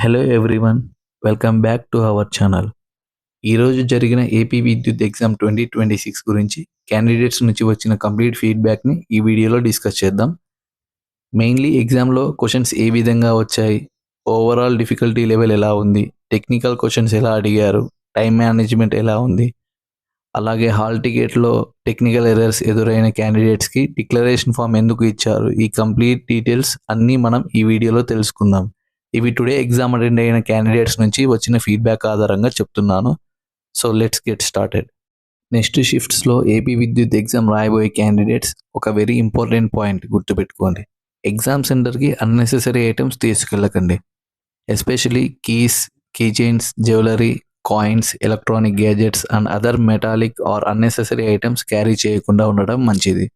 Hello everyone, welcome back to our channel. ఈరోజు జరిగిన AP Vidyut exam 2026 గురించి క్యాండిడేట్స్ నుంచి వచ్చిన కంప్లీట్ ఫీడ్బ్యాక్ని ఈ వీడియోలో డిస్కస్ చేద్దాం. మెయిన్లీ ఎగ్జామ్లో క్వశ్చన్స్ ఏ విధంగా వచ్చాయి, ఓవరాల్ డిఫికల్టీ లెవెల్ ఎలా ఉంది, టెక్నికల్ క్వశ్చన్స్ ఎలా అడిగారు, టైం మేనేజ్మెంట్ ఎలా ఉంది, అలాగే హాల్ టికెట్లో టెక్నికల్ ఎర్రర్స్ ఎదురైన క్యాండిడేట్స్కి డిక్లరేషన్ ఫామ్ ఎందుకు ఇచ్చారు, ఈ కంప్లీట్ డీటెయిల్స్ అన్నీ మనం ఈ వీడియోలో తెలుసుకుందాం. ఇవి టుడే ఎగ్జామ్ అటెండ్ అయిన క్యాండిడేట్స్ నుంచి వచ్చిన ఫీడ్బ్యాక్ ఆధారంగా చెప్తున్నాను. So let's get started. Next షిఫ్ట్స్లో ఏపీ విద్యుత్ ఎగ్జామ్ రాయబోయే క్యాండిడేట్స్ ఒక వెరీ ఇంపార్టెంట్ పాయింట్ గుర్తుపెట్టుకోండి. ఎగ్జామ్ సెంటర్కి అన్నెసెసరీ ఐటమ్స్ తీసుకెళ్ళకండి. Especially keys, key chains, jewellery, coins, electronic gadgets and other metallic or unnecessary items carry చేయకుండా ఉండడం మంచిది.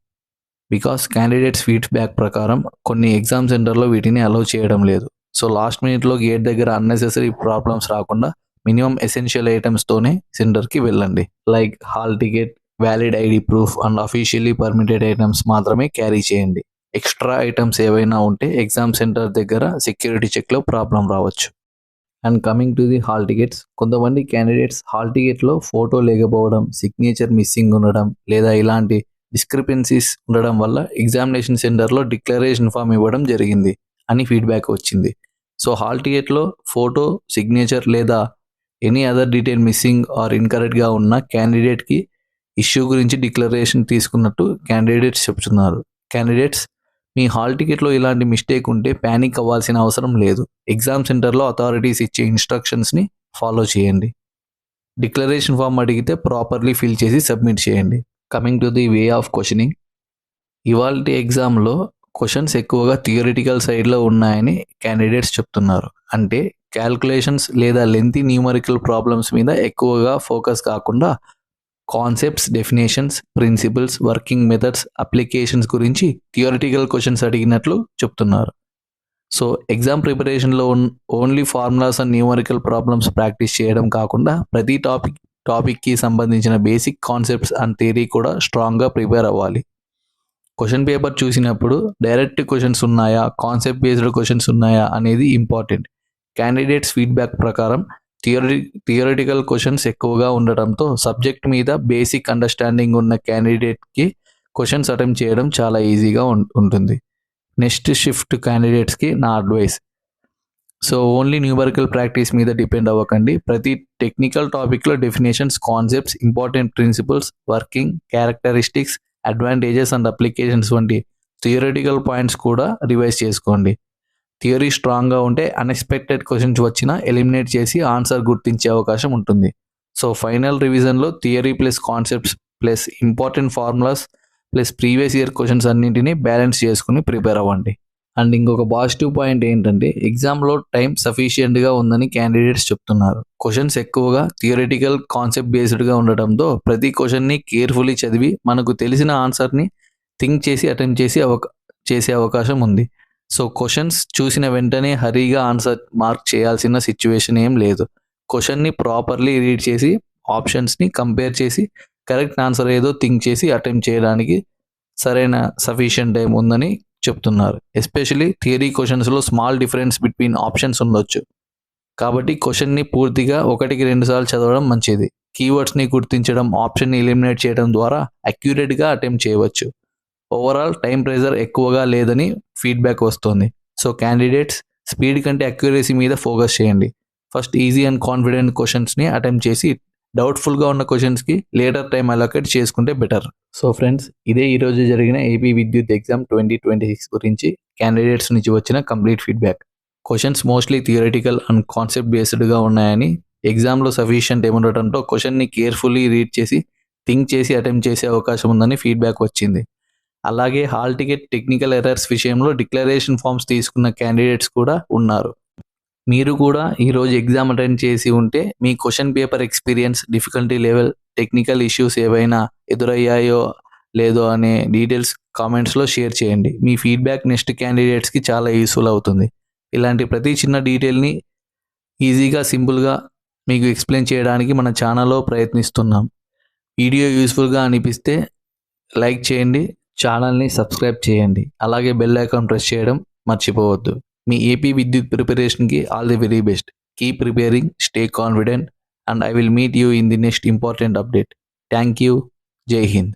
బికాస్ క్యాండిడేట్స్ ఫీడ్బ్యాక్ ప్రకారం కొన్ని ఎగ్జామ్ సెంటర్లో వీటిని అలౌ చేయడం లేదు. సో లాస్ట్ మినిట్లో గేట్ దగ్గర అన్నెసెసరీ ప్రాబ్లమ్స్ రాకుండా మినిమం ఎసెన్షియల్ ఐటమ్స్తోనే సెంటర్కి వెళ్ళండి. Like hall ticket, valid ID proof and officially permitted items మాత్రమే క్యారీ చేయండి. ఎక్స్ట్రా ఐటమ్స్ ఏవైనా ఉంటే ఎగ్జామ్ సెంటర్ దగ్గర సెక్యూరిటీ చెక్లో ప్రాబ్లం రావచ్చు. And coming to the hall tickets, కొంతమంది క్యాండిడేట్స్ హాల్ టికెట్లో ఫోటో లేకపోవడం, సిగ్నేచర్ మిస్సింగ్ ఉండడం లేదా ఇలాంటి డిస్క్రిపెన్సీస్ ఉండడం వల్ల ఎగ్జామినేషన్ సెంటర్లో డిక్లరేషన్ ఫామ్ ఇవ్వడం జరిగింది అని ఫీడ్బ్యాక్ వచ్చింది. సో హాల్ టికెట్లో ఫోటో, సిగ్నేచర్ లేదా any other detail missing or ఇన్కరెక్ట్గా ఉన్న క్యాండిడేట్కి ఇష్యూ గురించి డిక్లరేషన్ తీసుకున్నట్టు క్యాండిడేట్స్ చెప్తున్నారు. క్యాండిడేట్స్, మీ హాల్ టికెట్లో ఇలాంటి మిస్టేక్ ఉంటే ప్యానిక్ అవ్వాల్సిన అవసరం లేదు. ఎగ్జామ్ సెంటర్లో అథారిటీస్ ఇచ్చే ఇన్స్ట్రక్షన్స్ని ఫాలో చేయండి. డిక్లరేషన్ ఫామ్ అడిగితే ప్రాపర్లీ ఫిల్ చేసి సబ్మిట్ చేయండి. Coming to the way of questioning, ఇవాల్టి ఎగ్జామ్లో క్వశ్చన్స్ ఎక్కువగా థియరిటికల్ సైడ్లో ఉన్నాయని క్యాండిడేట్స్ చెప్తున్నారు. అంటే క్యాల్కులేషన్స్ లేదా లెంతీ న్యూమరికల్ ప్రాబ్లమ్స్ మీద ఎక్కువగా ఫోకస్ కాకుండా concepts, definitions, principles, working methods, applications గురించి థియరిటికల్ క్వశ్చన్స్ అడిగినట్లు చెప్తున్నారు. సో ఎగ్జామ్ ప్రిపరేషన్లో only formulas and numerical problems practice చేయడం కాకుండా ప్రతి టాపిక్కి సంబంధించిన బేసిక్ కాన్సెప్ట్స్ అండ్ థియరీ కూడా స్ట్రాంగ్గా ప్రిపేర్ అవ్వాలి. క్వశ్చన్ పేపర్ చూసినప్పుడు డైరెక్ట్ క్వశ్చన్స్ ఉన్నాయా, కాన్సెప్ట్ బేస్డ్ క్వశ్చన్స్ ఉన్నాయా అనేది ఇంపార్టెంట్. క్యాండిడేట్స్ ఫీడ్బ్యాక్ ప్రకారం థియరిటికల్ క్వశ్చన్స్ ఎక్కువగా ఉండటంతో సబ్జెక్ట్ మీద బేసిక్ అండర్స్టాండింగ్ ఉన్న క్యాండిడేట్కి క్వశ్చన్స్ అటెంప్ట్ చేయడం చాలా ఈజీగా ఉంటుంది. నెక్స్ట్ షిఫ్ట్ క్యాండిడేట్స్కి నా advice, so only numerical practice మీద డిపెండ్ అవ్వకండి. ప్రతి టెక్నికల్ టాపిక్లో definitions, concepts, important principles, working, characteristics, advantages and applications వంటి థియరిటికల్ పాయింట్స్ కూడా రివైజ్ చేసుకోండి. థియరీ స్ట్రాంగ్గా ఉంటే అన్ఎక్స్పెక్టెడ్ క్వశ్చన్స్ వచ్చినా ఎలిమినేట్ చేసి ఆన్సర్ గుర్తించే అవకాశం ఉంటుంది. సో ఫైనల్ రివిజన్లో theory plus concepts plus important formulas plus previous year questions అన్నింటినీ బ్యాలెన్స్ చేసుకుని ప్రిపేర్ అవ్వండి. అండ్ ఇంకొక పాజిటివ్ పాయింట్ ఏంటంటే ఎగ్జామ్లో టైం సఫిషియెంట్గా ఉందని క్యాండిడేట్స్ చెప్తున్నారు. క్వశ్చన్స్ ఎక్కువగా థియరిటికల్, కాన్సెప్ట్ బేస్డ్గా ఉండటంతో ప్రతి క్వశ్చన్ని కేర్ఫుల్లీ చదివి మనకు తెలిసిన ఆన్సర్ని థింక్ చేసి అటెంప్ట్ చేసే అవకాశం ఉంది. సో క్వశ్చన్స్ చూసిన వెంటనే హరీగా ఆన్సర్ మార్క్ చేయాల్సిన సిచ్యువేషన్ ఏం లేదు. క్వశ్చన్ని ప్రాపర్లీ రీడ్ చేసి ఆప్షన్స్ని కంపేర్ చేసి కరెక్ట్ ఆన్సర్ ఏదో థింక్ చేసి అటెంప్ట్ చేయడానికి సరైన సఫిషియెంట్ టైం ఉందని చెప్తున్నారు. ఎస్పెషలీ థియరీ క్వశ్చన్స్లో స్మాల్ డిఫరెన్స్ బిట్వీన్ ఆప్షన్స్ ఉండొచ్చు. కాబట్టి క్వశ్చన్ని పూర్తిగా 1-2 సార్లు చదవడం మంచిది. కీవర్డ్స్ని గుర్తించడం, ఆప్షన్ని ఎలిమినేట్ చేయడం ద్వారా అక్యురేట్గా అటెంప్ట్ చేయవచ్చు. ఓవరాల్ టైం ప్రెజర్ ఎక్కువగా లేదని ఫీడ్బ్యాక్ వస్తుంది. సో క్యాండిడేట్స్ స్పీడ్ కంటే అక్యురసీ మీద ఫోకస్ చేయండి. ఫస్ట్ ఈజీ అండ్ కాన్ఫిడెంట్ క్వశ్చన్స్ని అటెంప్ట్ చేసి డౌట్ఫుల్గా ఉన్న క్వశ్చన్స్కి లేటర్ టైం అలొకేట్ చేసుకుంటే బెటర్. సో ఫ్రెండ్స్, ఇదే ఈరోజు జరిగిన ఏపీ విద్యుత్ ఎగ్జామ్ 2026 గురించి క్యాండిడేట్స్ నుంచి వచ్చిన complete feedback. Questions mostly theoretical and concept బేస్డ్గా ఉన్నాయని, ఎగ్జామ్లో సఫిషియెంట్ ఏముండటంతో క్వశ్చన్ని కేర్ఫుల్లీ రీడ్ చేసి థింక్ చేసి అటెంప్ట్ చేసే అవకాశం ఉందని ఫీడ్బ్యాక్ వచ్చింది. అలాగే హాల్ టికెట్ టెక్నికల్ ఎర్రర్స్ విషయంలో డిక్లరేషన్ ఫామ్స్ తీసుకున్న క్యాండిడేట్స్ కూడా ఉన్నారు. మీరు కూడా ఈరోజు ఎగ్జామ్ అటెండ్ చేసి ఉంటే మీ question paper experience, difficulty level, technical issues ఏవైనా ఎదురయ్యాయో లేదో అనే డీటెయిల్స్ కామెంట్స్లో షేర్ చేయండి. మీ ఫీడ్బ్యాక్ నెక్స్ట్ క్యాండిడేట్స్కి చాలా యూస్ఫుల్ అవుతుంది. ఇలాంటి ప్రతి చిన్న డీటెయిల్ని ఈజీగా, సింపుల్గా మీకు ఎక్స్ప్లెయిన్ చేయడానికి మన ఛానల్లో ప్రయత్నిస్తున్నాం. వీడియో యూస్ఫుల్గా అనిపిస్తే లైక్ చేయండి, ఛానల్ని సబ్స్క్రైబ్ చేయండి, అలాగే బెల్ ఐకాన్ ప్రెస్ చేయడం మర్చిపోవద్దు. మీ ఏపీ విద్యుత్ ప్రిపరేషన్కి all the very best. Keep preparing, stay confident, and I will meet you in the next important update. Thank you. Jai Hind.